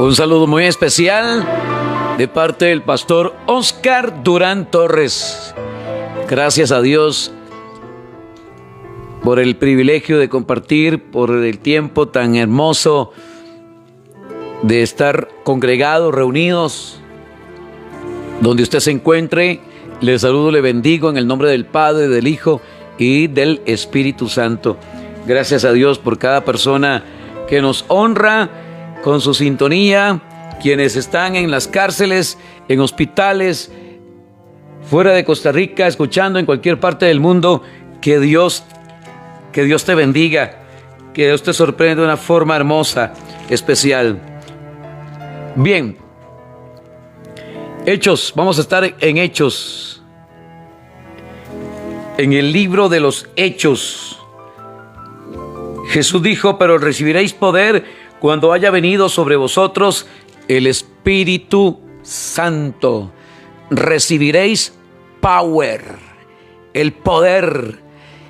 Un saludo muy especial de parte del pastor Oscar Durán Torres. Gracias a Dios por el privilegio de compartir, por el tiempo tan hermoso de estar congregados, reunidos, donde usted se encuentre. Le saludo, le bendigo en el nombre del Padre, del Hijo y del Espíritu Santo. Gracias a Dios por cada persona que nos honra con su sintonía, quienes están en las cárceles, en hospitales, fuera de Costa Rica, escuchando en cualquier parte del mundo. Que Dios te bendiga, que Dios te sorprenda de una forma hermosa, especial. Bien, Hechos, vamos a estar en Hechos, en el libro de los Hechos. Jesús dijo: pero recibiréis poder cuando haya venido sobre vosotros el Espíritu Santo. Recibiréis power, el poder,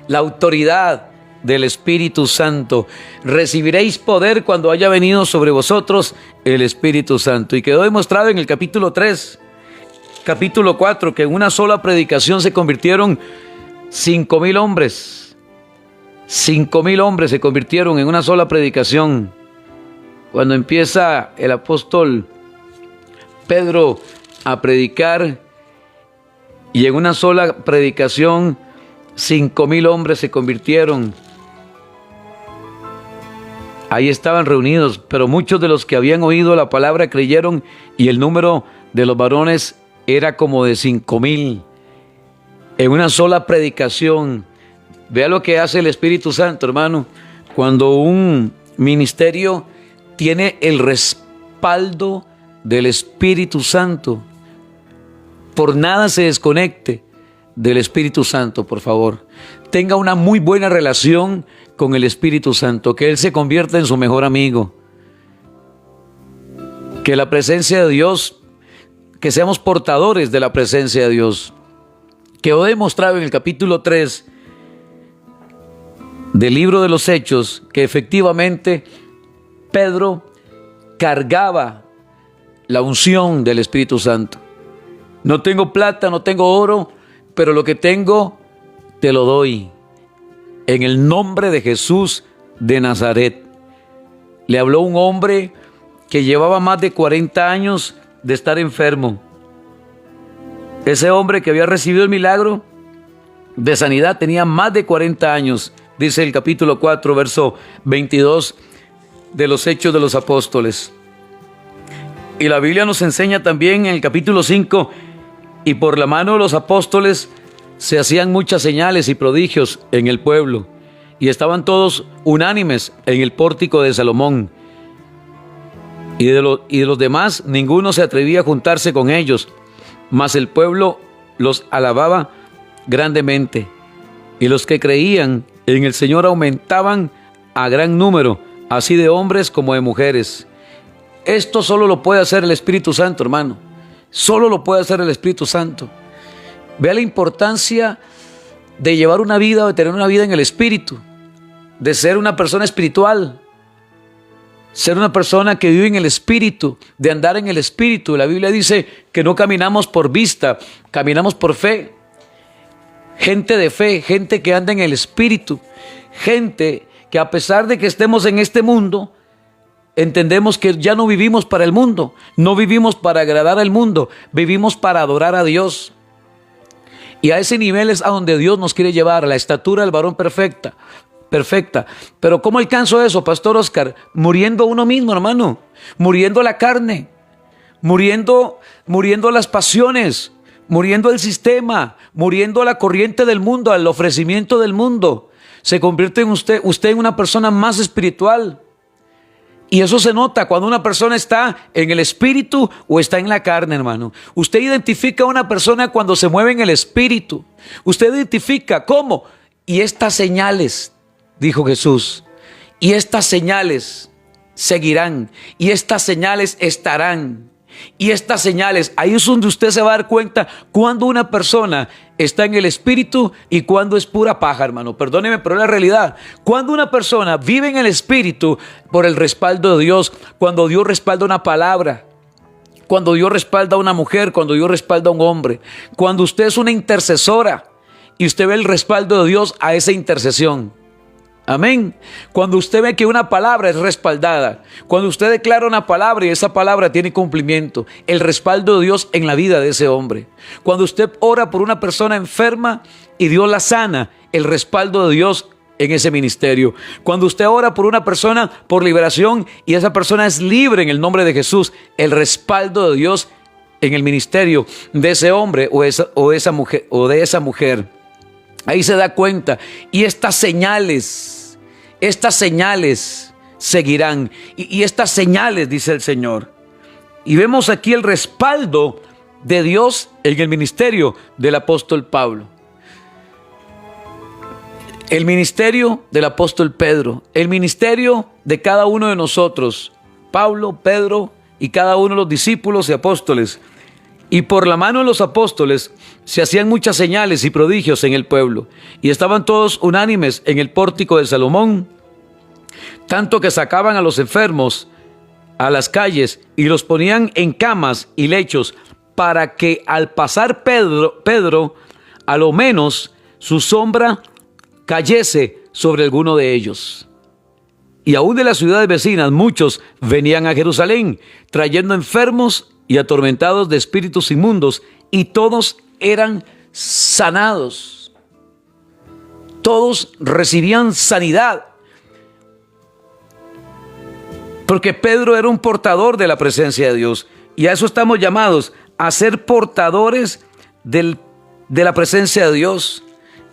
la autoridad del Espíritu Santo. Recibiréis poder cuando haya venido sobre vosotros el Espíritu Santo. Y quedó demostrado en el capítulo 3, capítulo 4, que en una sola predicación se convirtieron 5,000 hombres. 5,000 hombres se convirtieron en una sola predicación. Cuando empieza el apóstol Pedro a predicar, y en una sola predicación 5,000 hombres se convirtieron. Ahí estaban reunidos, pero muchos de los que habían oído la palabra creyeron, y el número de los varones era como de 5,000. En una sola predicación. Vea lo que hace el Espíritu Santo, hermano. Cuando un ministerio tiene el respaldo del Espíritu Santo, por nada se desconecte del Espíritu Santo, por favor. Tenga una muy buena relación con el Espíritu Santo, que Él se convierta en su mejor amigo. Que la presencia de Dios, que seamos portadores de la presencia de Dios. Quedó demostrado en el capítulo 3 del libro de los Hechos que efectivamente Pedro cargaba la unción del Espíritu Santo. No tengo plata, no tengo oro, pero lo que tengo te lo doy. En el nombre de Jesús de Nazaret. Le habló un hombre que llevaba más de 40 años de estar enfermo. Ese hombre que había recibido el milagro de sanidad tenía más de 40 años. Dice el capítulo 4, verso 22 de los Hechos de los Apóstoles. Y la Biblia nos enseña también en el capítulo 5: y por la mano de los apóstoles se hacían muchas señales y prodigios en el pueblo, y estaban todos unánimes en el pórtico de Salomón. Y de los demás ninguno se atrevía a juntarse con ellos, mas el pueblo los alababa grandemente. Y los que creían en el Señor aumentaban a gran número, así de hombres como de mujeres. Esto solo lo puede hacer el Espíritu Santo, hermano. Solo lo puede hacer el Espíritu Santo. Vea la importancia de llevar una vida, de tener una vida en el Espíritu, de ser una persona espiritual, ser una persona que vive en el Espíritu, de andar en el Espíritu. La Biblia dice que no caminamos por vista, caminamos por fe. Gente de fe, gente que anda en el Espíritu, gente que a pesar de que estemos en este mundo, entendemos que ya no vivimos para el mundo, no vivimos para agradar al mundo, vivimos para adorar a Dios. Y a ese nivel es a donde Dios nos quiere llevar, a la estatura del varón perfecta. Pero ¿cómo alcanzo eso, Pastor Oscar? Muriendo uno mismo, hermano, muriendo la carne, muriendo las pasiones, muriendo el sistema, muriendo a la corriente del mundo, al ofrecimiento del mundo. Se convierte en usted en una persona más espiritual. Y eso se nota cuando una persona está en el Espíritu o está en la carne, hermano. Usted identifica a una persona cuando se mueve en el Espíritu. Usted identifica cómo. Y estas señales, dijo Jesús, y estas señales seguirán, y estas señales estarán. Y estas señales, ahí es donde usted se va a dar cuenta cuando una persona está en el espíritu y cuando es pura paja, hermano. Perdóneme, pero es la realidad. Cuando una persona vive en el espíritu por el respaldo de Dios, cuando Dios respalda una palabra, cuando Dios respalda a una mujer, cuando Dios respalda a un hombre, cuando usted es una intercesora y usted ve el respaldo de Dios a esa intercesión. Amén. Cuando usted ve que una palabra es respaldada, cuando usted declara una palabra y esa palabra tiene cumplimiento, el respaldo de Dios en la vida de ese hombre. Cuando usted ora por una persona enferma y Dios la sana, el respaldo de Dios en ese ministerio. Cuando usted ora por una persona por liberación y esa persona es libre en el nombre de Jesús, el respaldo de Dios en el ministerio de ese hombre o esa mujer. Ahí se da cuenta. Y estas señales seguirán. Y estas señales, dice el Señor. Y vemos aquí el respaldo de Dios en el ministerio del apóstol Pablo. El ministerio del apóstol Pedro. El ministerio de cada uno de nosotros. Pablo, Pedro y cada uno de los discípulos y apóstoles. Y por la mano de los apóstoles se hacían muchas señales y prodigios en el pueblo. Y estaban todos unánimes en el pórtico de Salomón, tanto que sacaban a los enfermos a las calles y los ponían en camas y lechos, para que al pasar Pedro, a lo menos su sombra cayese sobre alguno de ellos. Y aún de las ciudades vecinas muchos venían a Jerusalén, trayendo enfermos y atormentados de espíritus inmundos, y todos eran sanados. Todos recibían sanidad, porque Pedro era un portador de la presencia de Dios, y a eso estamos llamados, a ser portadores de la presencia de Dios.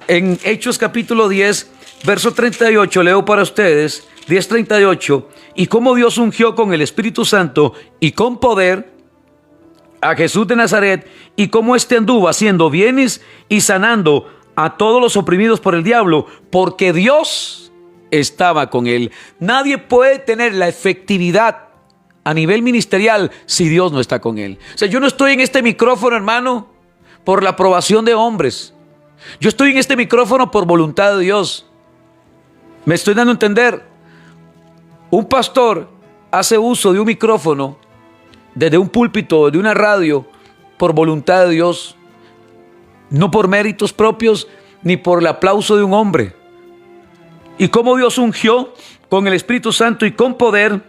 En Hechos capítulo 10, verso 38, leo para ustedes, 10:38, y cómo Dios ungió con el Espíritu Santo y con poder a Jesús de Nazaret, y cómo éste anduvo haciendo bienes y sanando a todos los oprimidos por el diablo, porque Dios estaba con él. Nadie puede tener la efectividad a nivel ministerial si Dios no está con él. O sea, yo no estoy en este micrófono, hermano, por la aprobación de hombres. Yo estoy en este micrófono por voluntad de Dios. Me estoy dando a entender. Un pastor hace uso de un micrófono desde un púlpito, de una radio, por voluntad de Dios, no por méritos propios, ni por el aplauso de un hombre. Y cómo Dios ungió con el Espíritu Santo y con poder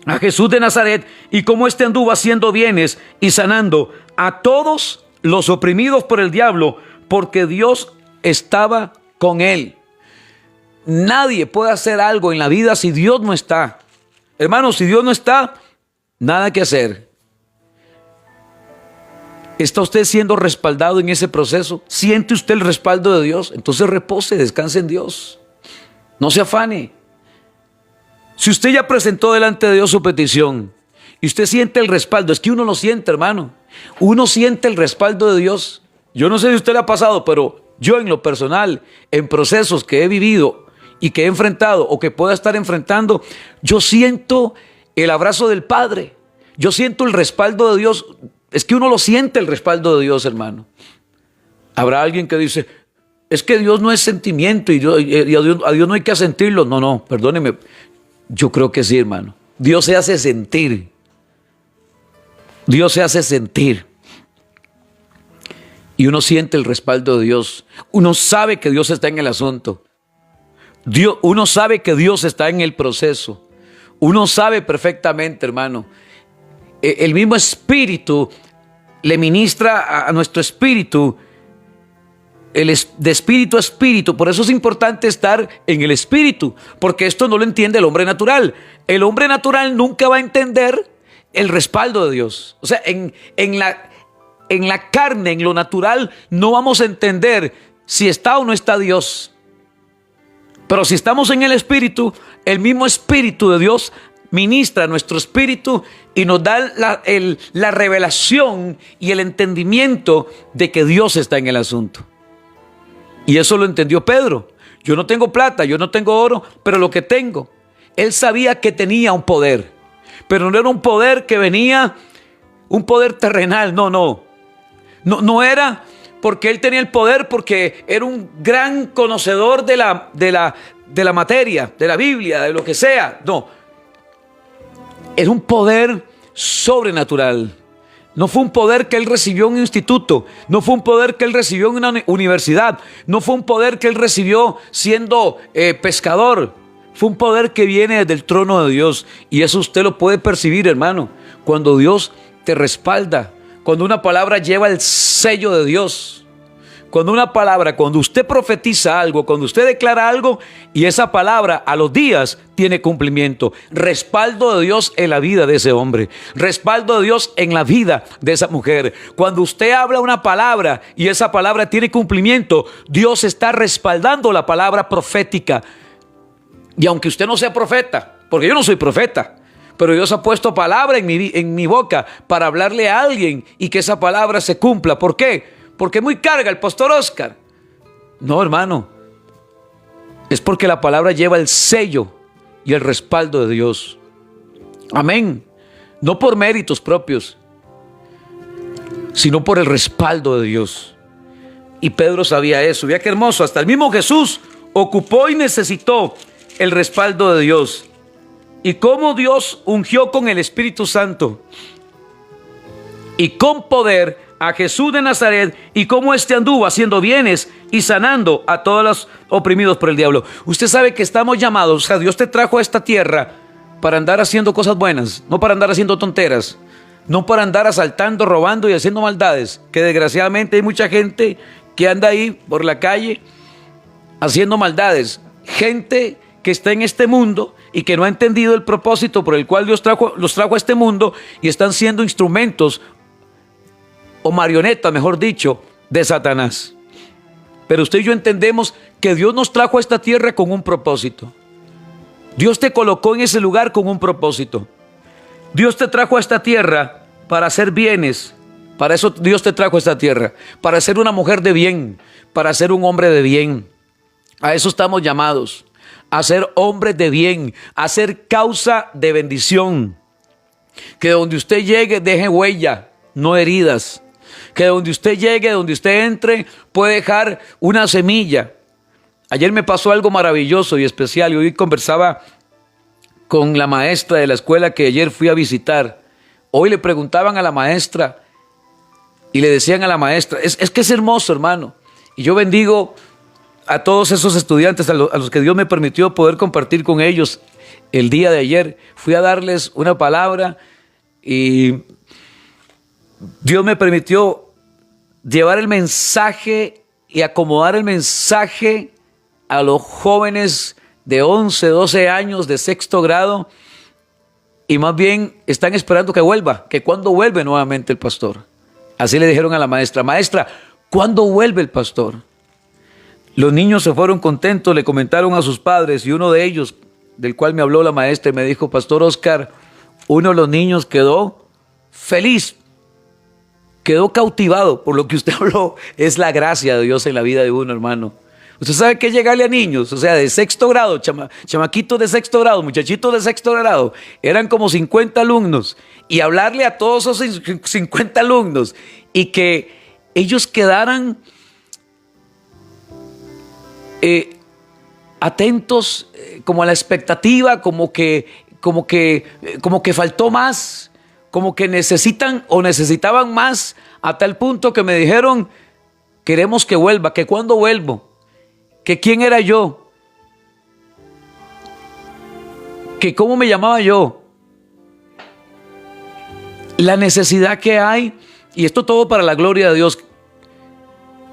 a Jesús de Nazaret, y cómo éste anduvo haciendo bienes y sanando a todos los oprimidos por el diablo, porque Dios estaba con él. Nadie puede hacer algo en la vida si Dios no está. Hermanos, si Dios no está, nada que hacer. ¿Está usted siendo respaldado en ese proceso? ¿Siente usted el respaldo de Dios? Entonces repose, descanse en Dios. No se afane. Si usted ya presentó delante de Dios su petición y usted siente el respaldo, es que uno lo siente, hermano. Uno siente el respaldo de Dios. Yo no sé si a usted le ha pasado, pero yo en lo personal, en procesos que he vivido y que he enfrentado o que pueda estar enfrentando, yo siento el abrazo del Padre. Yo siento el respaldo de Dios. Es que uno lo siente, el respaldo de Dios, hermano. Habrá alguien que dice, es que Dios no es sentimiento y a Dios no hay que sentirlo. No, perdóneme. Yo creo que sí, hermano. Dios se hace sentir. Dios se hace sentir. Y uno siente el respaldo de Dios. Uno sabe que Dios está en el asunto. Uno sabe que Dios está en el proceso. Uno sabe perfectamente, hermano. El mismo Espíritu le ministra a nuestro espíritu, de espíritu a espíritu. Por eso es importante estar en el Espíritu, porque esto no lo entiende el hombre natural. El hombre natural nunca va a entender el respaldo de Dios. O sea, en la carne, en lo natural, no vamos a entender si está o no está Dios. Pero si estamos en el Espíritu, el mismo Espíritu de Dios ministra a nuestro espíritu y nos da la revelación y el entendimiento de que Dios está en el asunto. Y eso lo entendió Pedro. Yo no tengo plata, yo no tengo oro, pero lo que tengo. Él sabía que tenía un poder, pero no era un poder que venía un poder terrenal, no era porque él tenía el poder, porque era un gran conocedor de la materia, de la Biblia, de lo que sea. No, era un poder sobrenatural. No fue un poder que él recibió en un instituto, no fue un poder que él recibió en una universidad, no fue un poder que él recibió siendo pescador. Fue un poder que viene desde el trono de Dios, y eso usted lo puede percibir, hermano, cuando Dios te respalda, cuando una palabra lleva el sello de Dios. Cuando usted profetiza algo, cuando usted declara algo y esa palabra a los días tiene cumplimiento. Respaldo de Dios en la vida de ese hombre. Respaldo de Dios en la vida de esa mujer. Cuando usted habla una palabra y esa palabra tiene cumplimiento, Dios está respaldando la palabra profética. Y aunque usted no sea profeta, porque yo no soy profeta, pero Dios ha puesto palabra en mi boca para hablarle a alguien y que esa palabra se cumpla. ¿Por qué? Porque muy carga el pastor Oscar. No, hermano. Es porque la palabra lleva el sello y el respaldo de Dios. Amén. No por méritos propios, sino por el respaldo de Dios. Y Pedro sabía eso. Vea qué hermoso. Hasta el mismo Jesús ocupó y necesitó el respaldo de Dios. Y cómo Dios ungió con el Espíritu Santo y con poder a Jesús de Nazaret, y cómo éste anduvo haciendo bienes y sanando a todos los oprimidos por el diablo. Usted sabe que estamos llamados, o sea, Dios te trajo a esta tierra para andar haciendo cosas buenas, no para andar haciendo tonteras, no para andar asaltando, robando y haciendo maldades, que desgraciadamente hay mucha gente que anda ahí por la calle haciendo maldades, gente que está en este mundo y que no ha entendido el propósito por el cual Dios los trajo a este mundo, y están siendo instrumentos o marionetas, mejor dicho, de Satanás. Pero usted y yo entendemos que Dios nos trajo a esta tierra con un propósito. Dios te colocó en ese lugar con un propósito. Dios te trajo a esta tierra para hacer bienes. Para eso Dios te trajo a esta tierra, para ser una mujer de bien, para ser un hombre de bien. A eso estamos llamados, a ser hombres de bien, a ser causa de bendición. Que donde usted llegue deje huella, no heridas. Que donde usted llegue, donde usted entre, puede dejar una semilla. Ayer me pasó algo maravilloso y especial, y hoy conversaba con la maestra de la escuela que ayer fui a visitar. Hoy le preguntaban a la maestra y le decían a la maestra, es que es hermoso, hermano. Y yo bendigo a todos esos estudiantes a los que Dios me permitió poder compartir con ellos el día de ayer. Fui a darles una palabra y Dios me permitió llevar el mensaje y acomodar el mensaje a los jóvenes de 11, 12 años de sexto grado, y más bien están esperando que vuelva, que cuando vuelve nuevamente el pastor. Así le dijeron a la maestra, maestra, ¿cuándo vuelve el pastor? Los niños se fueron contentos, le comentaron a sus padres, y uno de ellos, del cual me habló la maestra, me dijo, pastor Oscar, uno de los niños quedó feliz, quedó cautivado por lo que usted habló. Es la gracia de Dios en la vida de uno, hermano. Usted sabe que llegarle a niños, o sea, de sexto grado, chamaquitos de sexto grado, muchachitos de sexto grado, eran como 50 alumnos, y hablarle a todos esos 50 alumnos y que ellos quedaran atentos, como a la expectativa, como que faltó más, como que necesitan o necesitaban más, a tal punto que me dijeron, queremos que vuelva, que cuándo vuelvo, que quién era yo, que cómo me llamaba yo. La necesidad que hay, y esto todo para la gloria de Dios.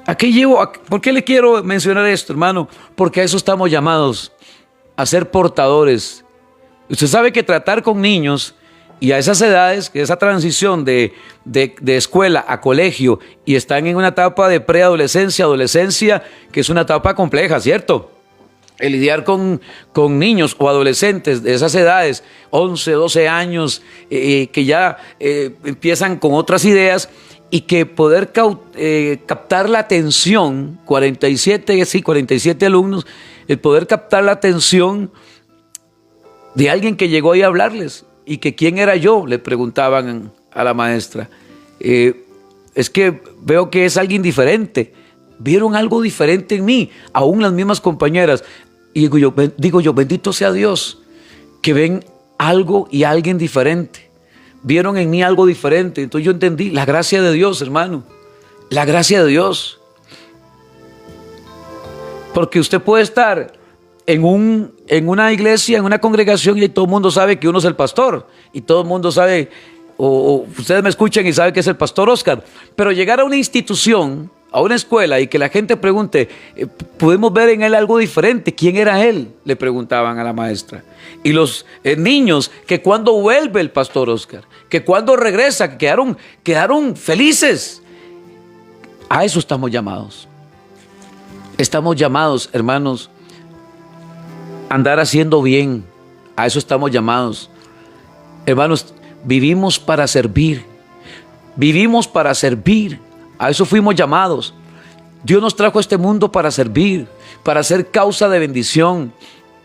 ¿A qué llevo? ¿Por qué le quiero mencionar esto, hermano? Porque a eso estamos llamados, a ser portadores. Usted sabe que tratar con niños y a esas edades, esa transición de escuela a colegio, y están en una etapa de preadolescencia, adolescencia, que es una etapa compleja, ¿cierto? El lidiar con niños o adolescentes de esas edades, 11, 12 años, que ya empiezan con otras ideas, y que poder captar la atención, 47 alumnos, el poder captar la atención de alguien que llegó ahí a hablarles, y que quién era yo, le preguntaban a la maestra, es que veo que es alguien diferente. Vieron algo diferente en mí, aún las mismas compañeras. Y digo yo, bendito sea Dios, que ven algo y alguien diferente. Vieron en mí algo diferente. Entonces yo entendí la gracia de Dios, hermano. La gracia de Dios. Porque usted puede estar en una iglesia, en una congregación, y todo el mundo sabe que uno es el pastor. Y todo el mundo sabe, o ustedes me escuchan y saben que es el pastor Oscar. Pero llegar a una institución, a una escuela, y que la gente pregunte, ¿podemos ver en él algo diferente? ¿Quién era él? Le preguntaban a la maestra. Y los niños, que cuando vuelve el pastor Oscar, que cuando regresa, quedaron felices. A eso estamos llamados. Estamos llamados, hermanos, a andar haciendo bien. A eso estamos llamados. Hermanos, vivimos para servir. Vivimos para servir. A eso fuimos llamados. Dios nos trajo a este mundo para servir, para ser causa de bendición,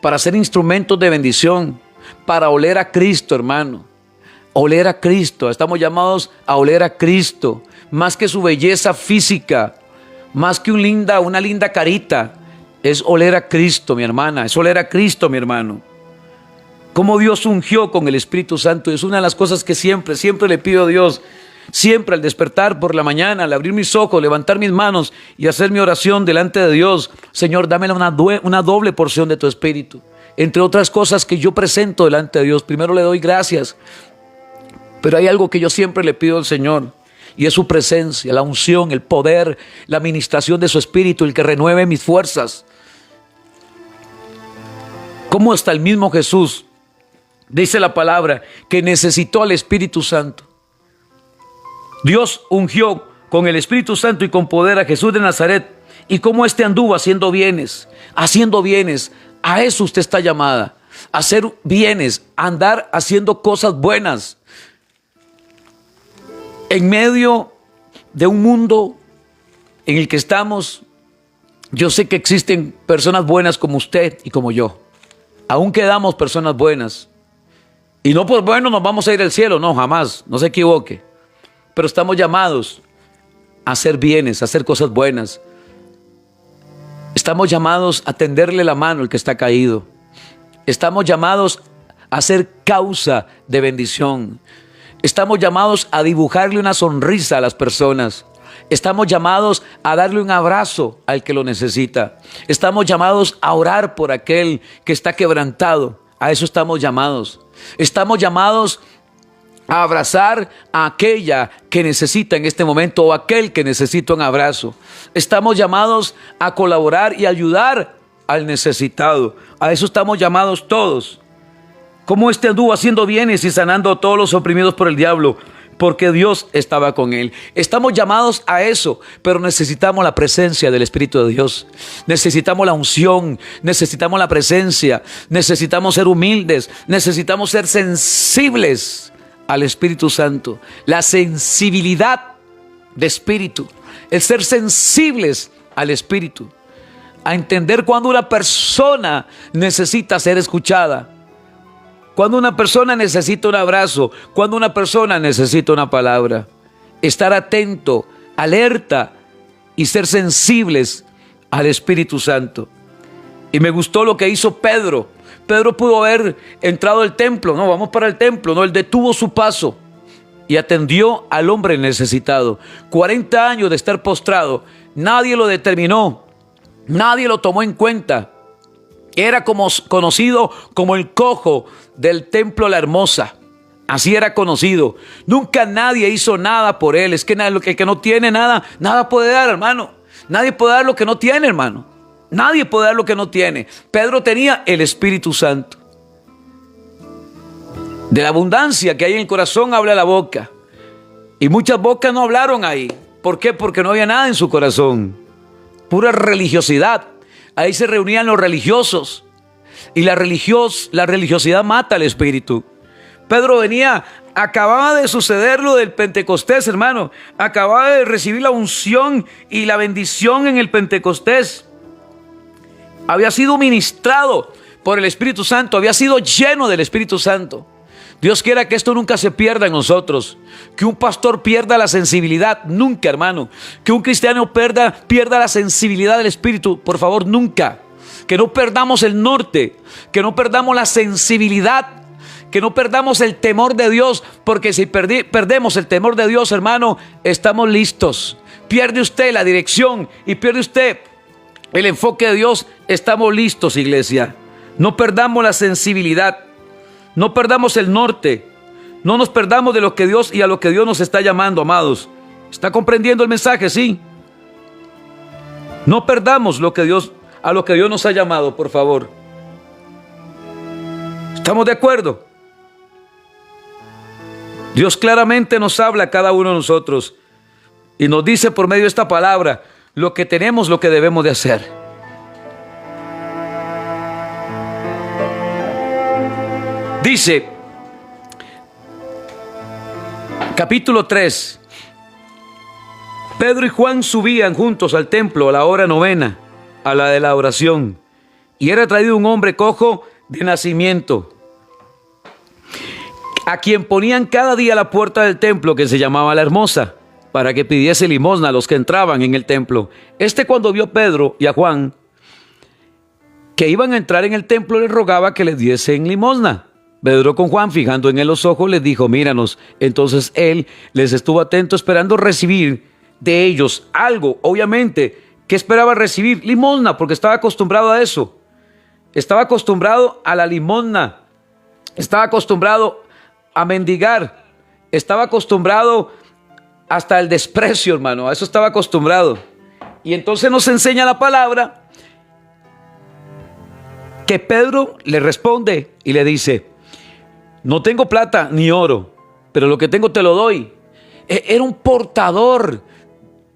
para ser instrumentos de bendición, para oler a Cristo, hermano. Oler a Cristo. Estamos llamados a oler a Cristo, más que su belleza física, más que una linda carita. Es oler a Cristo, mi hermana. Es oler a Cristo, mi hermano. Cómo Dios ungió con el Espíritu Santo. Es una de las cosas que siempre le pido a Dios. Siempre al despertar por la mañana, al abrir mis ojos, levantar mis manos y hacer mi oración delante de Dios. Señor, dame una doble porción de tu Espíritu. Entre otras cosas que yo presento delante de Dios. Primero le doy gracias. Pero hay algo que yo siempre le pido al Señor. Y es su presencia, la unción, el poder, la administración de su Espíritu, el que renueve mis fuerzas. Como hasta el mismo Jesús, dice la palabra, que necesitó al Espíritu Santo. Dios ungió con el Espíritu Santo y con poder a Jesús de Nazaret. Y cómo éste anduvo haciendo bienes. Haciendo bienes. A eso usted está llamada. A hacer bienes. A andar haciendo cosas buenas. En medio de un mundo en el que estamos, yo sé que existen personas buenas como usted y como yo. Aún quedamos personas buenas. Y no por bueno nos vamos a ir al cielo. No, jamás. No se equivoque. Pero estamos llamados a hacer bienes, a hacer cosas buenas. Estamos llamados a tenderle la mano al que está caído. Estamos llamados a ser causa de bendición. Estamos llamados a dibujarle una sonrisa a las personas. Estamos llamados a darle un abrazo al que lo necesita. Estamos llamados a orar por aquel que está quebrantado. A eso estamos llamados. Estamos llamados a abrazar a aquella que necesita en este momento o aquel que necesita un abrazo. Estamos llamados a colaborar y ayudar al necesitado. A eso estamos llamados todos. Como este anduvo haciendo bienes y sanando a todos los oprimidos por el diablo, porque Dios estaba con él. Estamos llamados a eso, pero necesitamos la presencia del Espíritu de Dios. Necesitamos la unción, necesitamos la presencia, necesitamos ser humildes, necesitamos ser sensibles al Espíritu Santo. La sensibilidad de espíritu, el ser sensibles al Espíritu, a entender cuando una persona necesita ser escuchada, cuando una persona necesita un abrazo, cuando una persona necesita una palabra. Estar atento, alerta y ser sensibles al Espíritu Santo. Y me gustó lo que hizo Pedro. Pedro pudo haber entrado al templo. No, vamos para el templo. No, él detuvo su paso y atendió al hombre necesitado. 40 años de estar postrado. Nadie lo determinó. Nadie lo tomó en cuenta. Era conocido como el cojo del templo La Hermosa. Así era conocido. Nunca nadie hizo nada por él. Es que el que no tiene nada, nada puede dar, hermano. Nadie puede dar lo que no tiene, hermano. Nadie puede dar lo que no tiene. Pedro tenía el Espíritu Santo. De la abundancia que hay en el corazón habla la boca. Y muchas bocas no hablaron ahí. ¿Por qué? Porque no había nada en su corazón. Pura religiosidad. Ahí se reunían los religiosos. Y la religiosidad mata al espíritu. Pedro acababa de suceder lo del Pentecostés, hermano. Acababa de recibir la unción y la bendición en el Pentecostés. Había sido ministrado por el Espíritu Santo. Había sido lleno del Espíritu Santo. Dios quiera que esto nunca se pierda en nosotros. Que un pastor pierda la sensibilidad, nunca, hermano. Que un cristiano pierda la sensibilidad del Espíritu, por favor, nunca. Que no perdamos el norte, que no perdamos la sensibilidad, que no perdamos el temor de Dios, porque si perdemos el temor de Dios, hermano, estamos listos. Pierde usted la dirección y pierde usted el enfoque de Dios, estamos listos, iglesia. No perdamos la sensibilidad, no perdamos el norte, no nos perdamos de lo que Dios y a lo que Dios nos está llamando, amados. ¿Está comprendiendo el mensaje? Sí. No perdamos a lo que Dios nos ha llamado, por favor. ¿Estamos de acuerdo? Dios claramente nos habla a cada uno de nosotros y nos dice por medio de esta palabra lo que tenemos, lo que debemos de hacer. Dice, capítulo 3, Pedro y Juan subían juntos al templo a la hora novena, a la de la oración, y era traído un hombre cojo de nacimiento, a quien ponían cada día a la puerta del templo, que se llamaba La Hermosa, para que pidiese limosna a los que entraban en el templo. Cuando vio a Pedro y a Juan que iban a entrar en el templo, les rogaba que les diesen limosna. Pedro, con Juan fijando en él los ojos, les dijo: míranos. Entonces él les estuvo atento, esperando recibir de ellos algo. Obviamente, ¿qué esperaba recibir? Limosna, porque estaba acostumbrado a eso. Estaba acostumbrado a la limosna. Estaba acostumbrado a mendigar. Estaba acostumbrado hasta el desprecio, hermano. A eso estaba acostumbrado. Y entonces nos enseña la palabra que Pedro le responde y le dice: no tengo plata ni oro, pero lo que tengo te lo doy. Era un portador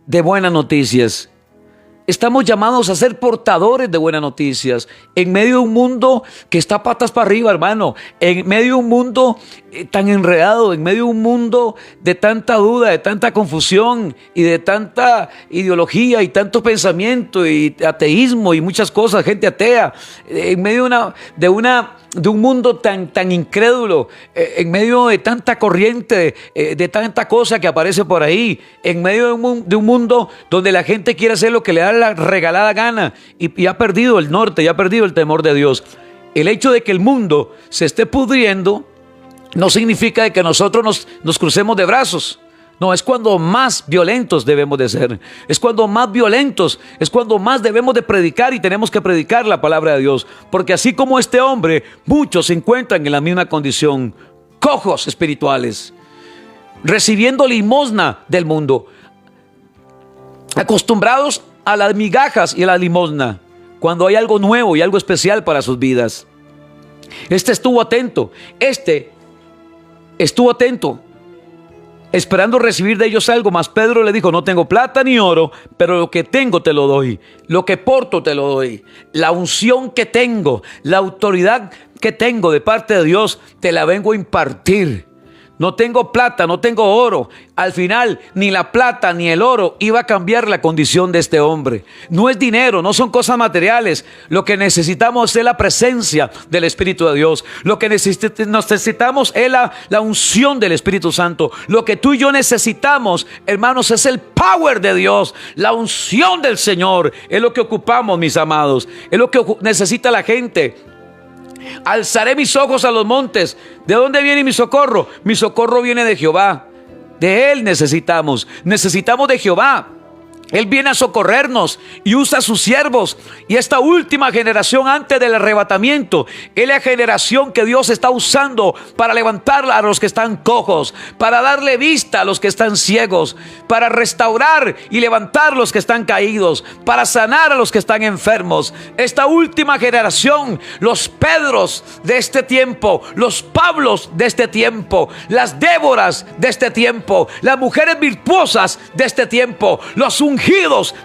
de buenas noticias. Estamos llamados a ser portadores de buenas noticias en medio de un mundo que está patas para arriba, hermano. En medio de un mundo tan enredado, en medio de un mundo de tanta duda, de tanta confusión y de tanta ideología y tanto pensamiento y ateísmo y muchas cosas, gente atea, en medio de un mundo tan incrédulo, en medio de tanta corriente, de tanta cosa que aparece por ahí, en medio de un mundo donde la gente quiere hacer lo que le da la regalada gana y ha perdido el norte, y ha perdido el temor de Dios. El hecho de que el mundo se esté pudriendo no significa de que nosotros nos crucemos de brazos. No, es cuando más violentos debemos de ser. Es cuando más violentos, es cuando más debemos de predicar, y tenemos que predicar la palabra de Dios. Porque así como este hombre, muchos se encuentran en la misma condición, cojos espirituales, recibiendo limosna del mundo, acostumbrados a las migajas y a la limosna, cuando hay algo nuevo y algo especial para sus vidas. Estuvo atento, esperando recibir de ellos algo, mas Pedro le dijo: no tengo plata ni oro, pero lo que tengo te lo doy, lo que porto te lo doy, la unción que tengo, la autoridad que tengo de parte de Dios, te la vengo a impartir. No tengo plata, no tengo oro. Al final, ni la plata ni el oro iba a cambiar la condición de este hombre. No es dinero, no son cosas materiales. Lo que necesitamos es la presencia del Espíritu de Dios. Lo que necesitamos es la unción del Espíritu Santo. Lo que tú y yo necesitamos, hermanos, es el power de Dios. La unción del Señor es lo que ocupamos, mis amados. Es lo que necesita la gente. Alzaré mis ojos a los montes. ¿De dónde viene mi socorro? Mi socorro viene de Jehová. De Él necesitamos de Jehová. Él viene a socorrernos y usa a sus siervos. Y esta última generación antes del arrebatamiento es la generación que Dios está usando para levantar a los que están cojos, para darle vista a los que están ciegos, para restaurar y levantar a los que están caídos, para sanar a los que están enfermos. Esta última generación, los Pedros de este tiempo, los Pablos de este tiempo, las Déboras de este tiempo, las mujeres virtuosas de este tiempo, los ungidos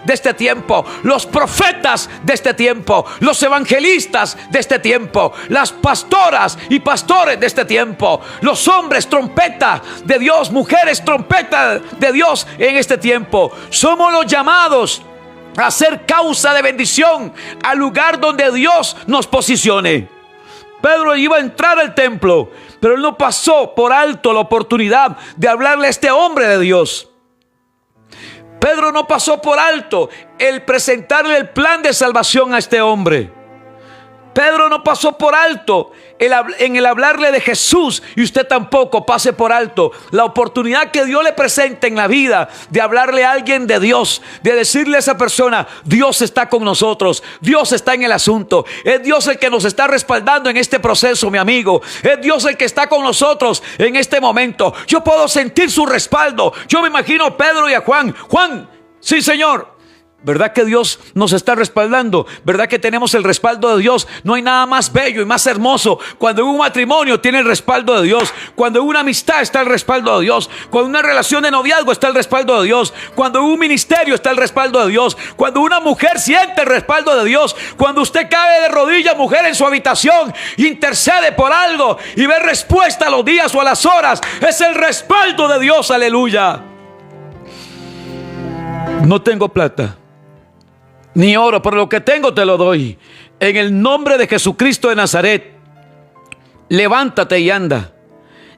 de este tiempo, los profetas de este tiempo, los evangelistas de este tiempo, las pastoras y pastores de este tiempo, los hombres trompeta de Dios, mujeres trompeta de Dios en este tiempo. Somos los llamados a ser causa de bendición al lugar donde Dios nos posicione. Pedro iba a entrar al templo, pero él no pasó por alto la oportunidad de hablarle a este hombre de Dios. Pedro no pasó por alto el presentarle el plan de salvación a este hombre. Pedro no pasó por alto en el hablarle de Jesús, y usted tampoco pase por alto la oportunidad que Dios le presenta en la vida de hablarle a alguien de Dios, de decirle a esa persona: Dios está con nosotros, Dios está en el asunto, es Dios el que nos está respaldando en este proceso, mi amigo, es Dios el que está con nosotros en este momento. Yo puedo sentir su respaldo. Yo me imagino a Pedro y a Juan. Juan, sí, Señor. ¿Verdad que Dios nos está respaldando? ¿Verdad que tenemos el respaldo de Dios? No hay nada más bello y más hermoso cuando en un matrimonio tiene el respaldo de Dios, cuando en una amistad está el respaldo de Dios, cuando en una relación de noviazgo está el respaldo de Dios, cuando en un ministerio está el respaldo de Dios, cuando una mujer siente el respaldo de Dios, cuando usted cae de rodillas, mujer, en su habitación, intercede por algo y ve respuesta a los días o a las horas. Es el respaldo de Dios, aleluya. No tengo plata ni oro, pero lo que tengo te lo doy. En el nombre de Jesucristo de Nazaret, levántate y anda.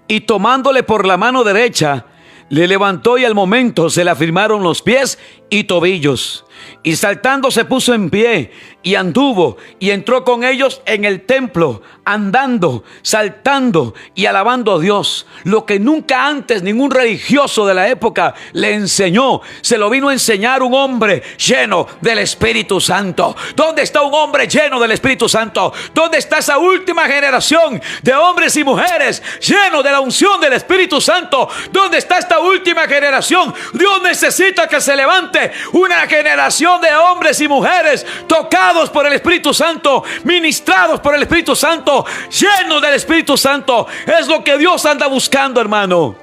Y tomándole por la mano derecha, le levantó, y al momento se le afirmaron los pies y tobillos. Y saltando se puso en pie y anduvo y entró con ellos en el templo, andando, saltando y alabando a Dios. Lo que nunca antes ningún religioso de la época le enseñó, se lo vino a enseñar un hombre lleno del Espíritu Santo. ¿Dónde está un hombre lleno del Espíritu Santo? ¿Dónde está esa última generación de hombres y mujeres llenos de la unción del Espíritu Santo? ¿Dónde está esta última generación? Dios necesita que se levante una generación de hombres y mujeres tocados por el Espíritu Santo, ministrados por el Espíritu Santo, llenos del Espíritu Santo. Es lo que Dios anda buscando, hermano.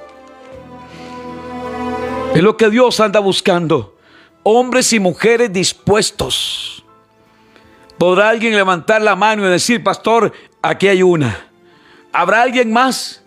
Es lo que Dios anda buscando. Hombres y mujeres dispuestos. ¿Podrá alguien levantar la mano y decir: pastor, aquí hay una? ¿Habrá alguien más?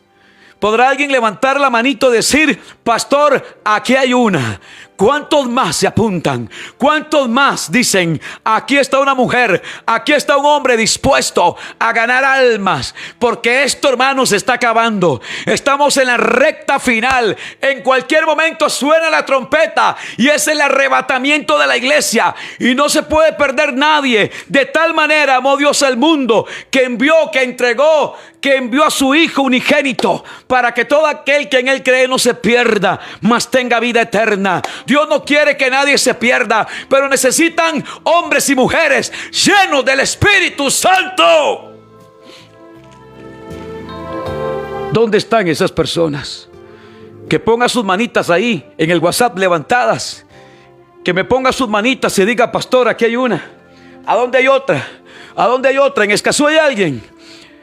¿Podrá alguien levantar la manito y decir: pastor, aquí hay una? ¿Cuántos más se apuntan? ¿Cuántos más dicen: aquí está una mujer, aquí está un hombre dispuesto a ganar almas? Porque esto, hermanos, se está acabando. Estamos en la recta final. En cualquier momento suena la trompeta y es el arrebatamiento de la iglesia, y no se puede perder nadie. De tal manera amó Dios al mundo que envió a su Hijo unigénito, para que todo aquel que en él cree no se pierda, mas tenga vida eterna. Dios no quiere que nadie se pierda, pero necesitan hombres y mujeres llenos del Espíritu Santo. ¿Dónde están esas personas? Que pongan sus manitas ahí en el WhatsApp levantadas. Que me ponga sus manitas y diga: pastor, aquí hay una. ¿A dónde hay otra? ¿A dónde hay otra? ¿En Escazú hay alguien?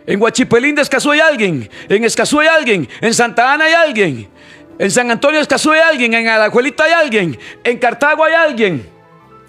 ¿En Huachipelín de Escazú hay alguien? ¿En Escazú hay alguien? ¿En Santa Ana hay alguien? ¿En San Antonio de Escazú hay alguien? ¿En Alajuelita hay alguien? ¿En Cartago hay alguien?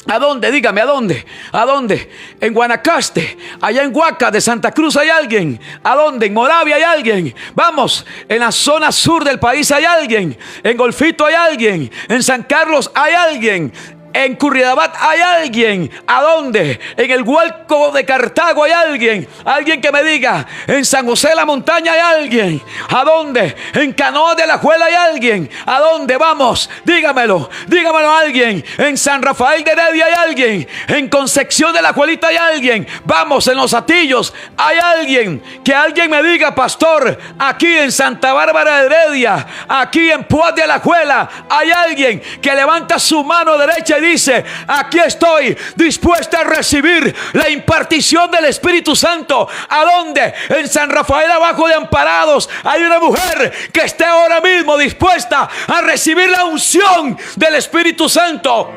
¿A dónde? Dígame, ¿a dónde? ¿A dónde? En Guanacaste, allá en Huaca de Santa Cruz hay alguien. ¿A dónde? En Moravia hay alguien. Vamos, en la zona sur del país hay alguien. En Golfito hay alguien. En San Carlos hay alguien. En Curridabat hay alguien. ¿A dónde? En el Hualco de Cartago hay alguien. Alguien que me diga. En San José de la Montaña hay alguien. ¿A dónde? En Canoa de la Juela hay alguien. ¿A dónde? Vamos, dígamelo. Dígamelo a alguien. En San Rafael de Heredia hay alguien. En Concepción de la Juelita hay alguien. Vamos, en Los Atillos hay alguien. Que alguien me diga: pastor, aquí en Santa Bárbara de Heredia, aquí en Puas de Alajuela hay alguien que levanta su mano derecha y dice: aquí estoy dispuesta a recibir la impartición del Espíritu Santo. ¿A dónde? En San Rafael abajo de Amparados hay una mujer que esté ahora mismo dispuesta a recibir la unción del Espíritu Santo.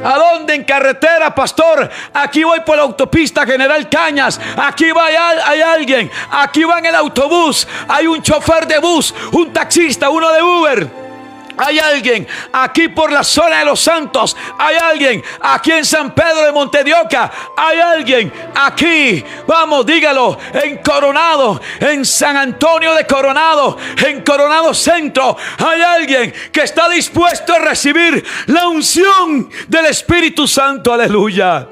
¿A dónde? En carretera, pastor. Aquí voy por la autopista General Cañas. Aquí va, hay alguien. Aquí va en el autobús. Hay un chofer de bus, un taxista, uno de Uber. Hay alguien aquí por la zona de Los Santos. Hay alguien aquí en San Pedro de Montedioca. Hay alguien aquí, vamos, dígalo, en Coronado, en San Antonio de Coronado, en Coronado Centro. Hay alguien que está dispuesto a recibir la unción del Espíritu Santo. Aleluya.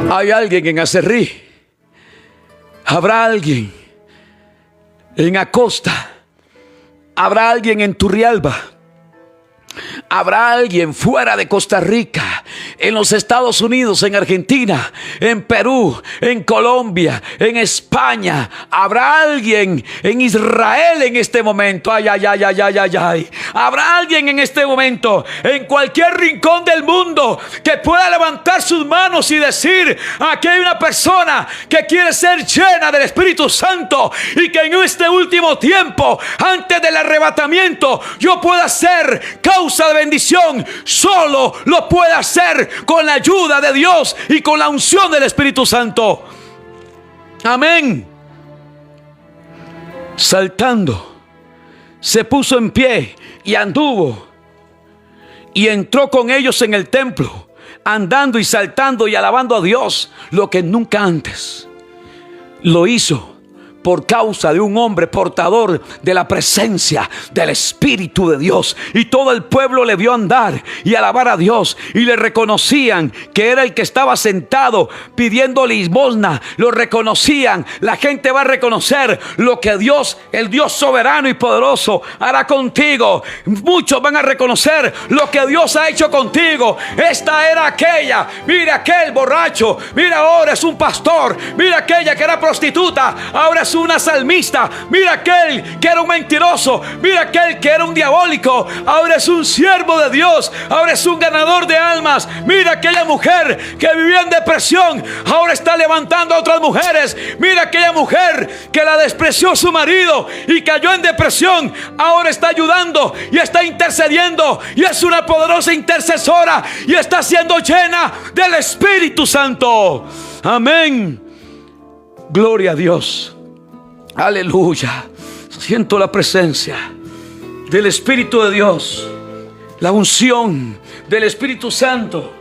Hay alguien en Aserrí. Habrá alguien en Acosta. Habrá alguien en Turrialba. Habrá alguien fuera de Costa Rica, en los Estados Unidos, en Argentina, en Perú, en Colombia, en España. Habrá alguien en Israel en este momento. Ay, ay, ay, ay, ay, ay, ay. Habrá alguien en este momento, en cualquier rincón del mundo, que pueda levantar sus manos y decir: aquí hay una persona que quiere ser llena del Espíritu Santo, y que en este último tiempo, antes del arrebatamiento, yo pueda ser causa de bendición. Solo lo puede hacer con la ayuda de Dios y con la unción del Espíritu Santo. Amén. Saltando, se puso en pie y anduvo, y entró con ellos en el templo, andando y saltando y alabando a Dios, lo que nunca antes lo hizo, por causa de un hombre portador de la presencia del Espíritu de Dios. Y todo el pueblo le vio andar y alabar a Dios, y le reconocían que era el que estaba sentado pidiendo limosna. Lo reconocían. La gente va a reconocer lo que Dios, el Dios soberano y poderoso, hará contigo. Muchos van a reconocer lo que Dios ha hecho contigo. Esta era aquella. Mira aquel borracho. Mira, ahora es un pastor. Mira aquella que era prostituta. Ahora es una salmista. Mira aquel que era un mentiroso. Mira aquel que era un diabólico. Ahora es un siervo de Dios. Ahora es un ganador de almas. Mira aquella mujer que vivía en depresión. Ahora está levantando a otras mujeres. Mira aquella mujer que la despreció su marido y cayó en depresión. Ahora está ayudando y está intercediendo, y es una poderosa intercesora, y está siendo llena del Espíritu Santo. Amén. Gloria a Dios. Aleluya. Siento la presencia del Espíritu de Dios, la unción del Espíritu Santo.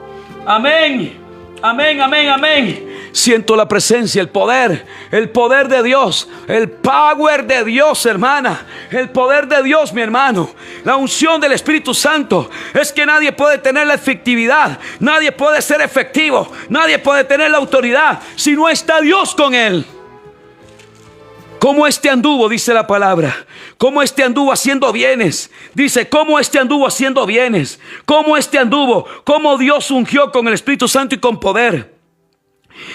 Amén. Amén, amén, amén. Siento la presencia, el poder de Dios, el power de Dios, hermana, el poder de Dios, mi hermano. La unción del Espíritu Santo es que nadie puede tener la efectividad, nadie puede ser efectivo, nadie puede tener la autoridad si no está Dios con él. Como este anduvo, dice la palabra. Como este anduvo haciendo bienes. Dice, como este anduvo haciendo bienes. Como este anduvo. Como Dios ungió con el Espíritu Santo y con poder.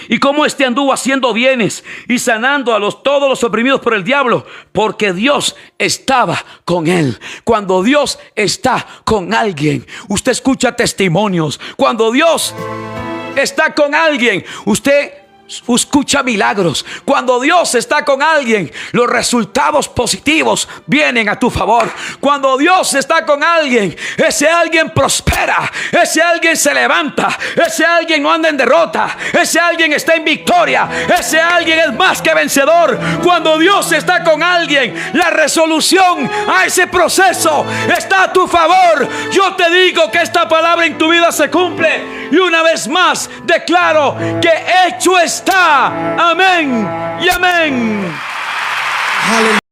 Y como este anduvo haciendo bienes y sanando a todos los oprimidos por el diablo. Porque Dios estaba con él. Cuando Dios está con alguien, usted escucha testimonios. Cuando Dios está con alguien, usted escucha milagros. Cuando Dios está con alguien, los resultados positivos vienen a tu favor. Cuando Dios está con alguien, ese alguien prospera, ese alguien se levanta, ese alguien no anda en derrota, ese alguien está en victoria, ese alguien es más que vencedor. Cuando Dios está con alguien, la resolución a ese proceso está a tu favor. Yo te digo que esta palabra en tu vida se cumple, y una vez más declaro que hecho está. Amén y amén. Aleluya.